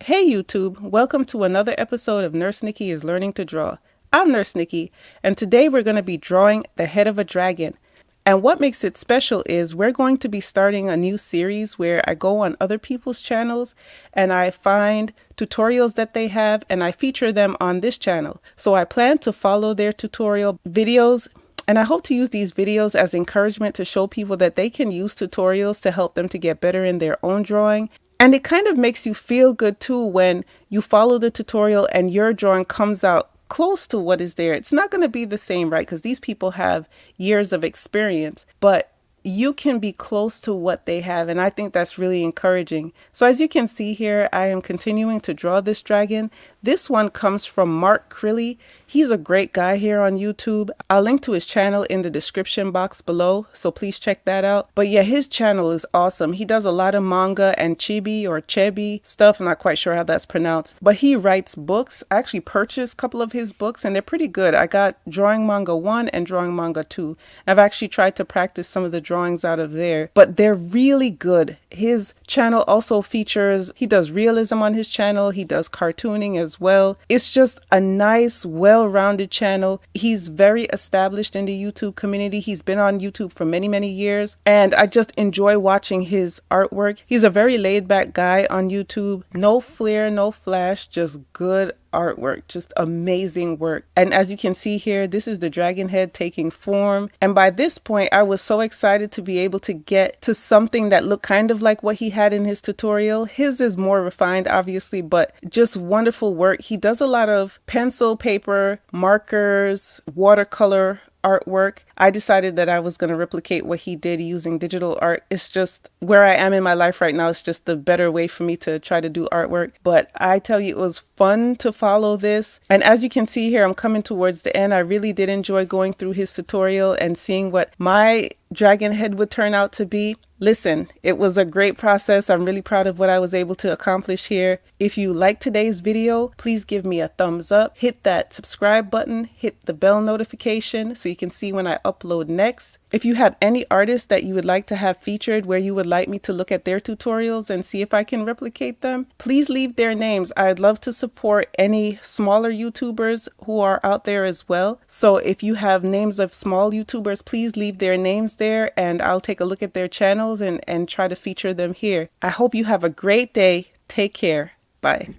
Hey YouTube, welcome to another episode of Nurse Nikki is Learning to Draw. I'm Nurse Nikki, and today we're going to be drawing the head of a dragon. And what makes it special is we're going to be starting a new series where I go on other people's channels and I find tutorials that they have and I feature them on this channel. So I plan to follow their tutorial videos, and I hope to use these videos as encouragement to show people that they can use tutorials to help them to get better in their own drawing. And it kind of makes you feel good too when you follow the tutorial and your drawing comes out close to what is there. It's not going to be the same, right? Because these people have years of experience, but you can be close to what they have. And I think that's really encouraging. So as you can see here, I am continuing to draw this dragon. This one comes from Crilley. He's a great guy here on YouTube. I'll link to his channel in the description box below, so please check that out. But yeah, his channel is awesome. He does a lot of manga and chibi stuff. I'm not quite sure how that's pronounced, but he writes books. I actually purchased a couple of his books and they're pretty good. I got Drawing Manga 1 and Drawing Manga 2. I've actually tried to practice some of the drawings out of there, but they're really good. His channel also features, he does realism on his channel. He does cartooning as well. It's just a nice, well-rounded channel. He's very established in the YouTube community. He's been on YouTube for many years, and I just enjoy watching his artwork. He's a very laid-back guy on YouTube. No flair, no flash, just good artwork, just amazing work. And as you can see here, this is the dragon head taking form. And by this point, I was so excited to be able to get to something that looked kind of like what he had in his tutorial. His is more refined, obviously, but just wonderful work. He does a lot of pencil, paper, markers, watercolor artwork. I decided that I was going to replicate what he did using digital art. It's just where I am in my life right now. It's just the better way for me to try to do artwork. But I tell you, it was fun to follow this. And as you can see here, I'm coming towards the end. I really did enjoy going through his tutorial and seeing what my dragon head would turn out to be. Listen, it was a great process. I'm really proud of what I was able to accomplish here. If you liked today's video, please give me a thumbs up, hit that subscribe button, hit the bell notification so you can see when I upload next. If you have any artists that you would like to have featured where you would like me to look at their tutorials and see if I can replicate them, please leave their names. I'd love to support any smaller YouTubers who are out there as well. So if you have names of small YouTubers, please leave their names there and I'll take a look at their channels and try to feature them here. I hope you have a great day. Take care. Bye.